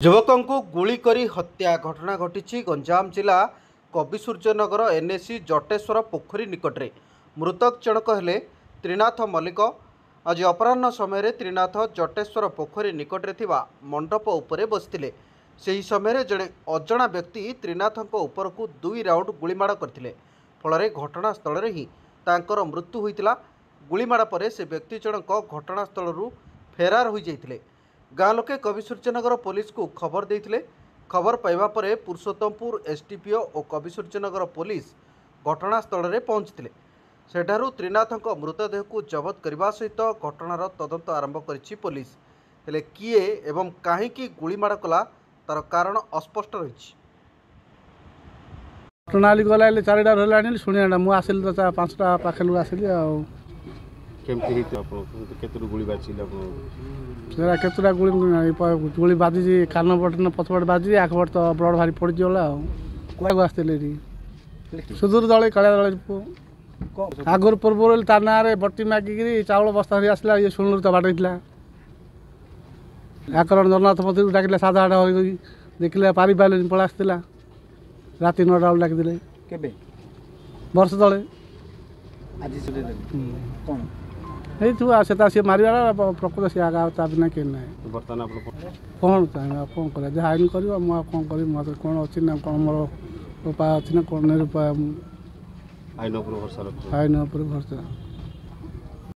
युवकों को गुली करी हत्या घटना घटी गंजाम जिला कविसूर्यनगर एनएसी जटेश्वर पोखरी निकट में मृतक जनक हेले त्रिनाथ मल्लिक। आज अपराह्न समय त्रिनाथ जटेश्वर पोखरी निकट में मंडप उपरे बसते से समय जड़े अजणा व्यक्ति त्रिनाथ उपर को 2 राउंड गुलीमाड़ करते फल घटनास्थल ही तांकर मृत्यु होता। गुलीमाड़ पर से व्यक्ति जनक घटनास्थल फेरार हो जाते। गाँ लोके कविसूर्यनगर पुलिस को खबर देते। खबर पाइबा परे पुरुषोत्तमपुर एसडीपीओ और कविसूर्यनगर पुलिस घटनास्थल में पहुंचते। सेठारु त्रिनाथ मृतदेह को जबत करने सहित घटनार तदंत आरंभ करिछि पुलिस। हेले किए एवं काहींकी गुलीमाड़ कला तार कारण अस्पष्ट रही। प्रणाली गला 4टा रहा शुणा मुझे आसिल तो 5टा पाखे आसिली केतुटा गुली बाजी कान पटे पछपटे बाजी आखपट तो ब्लड भारी पड़गला आसती सुदूर दल कालिया दल आगुरी पूर्व तार ना बटी मागिकी चाउल बस्ता आसला ये शुणु तो बाटला आकरण जगन्नाथ मंदिर डाकिले 7-8 देखिले पारि पारे पड़ा आसला राति 9टा बेल डाकिले वर्ष तले से मारा प्रकृत सी आगा ता बिना के ना कौन चाहिए कौन कर जहाँ आईन कर कौन कर मत कौन अच्छी ना कौन मोर उपाय अच्छी ना कौन उपाय आईन भरोसा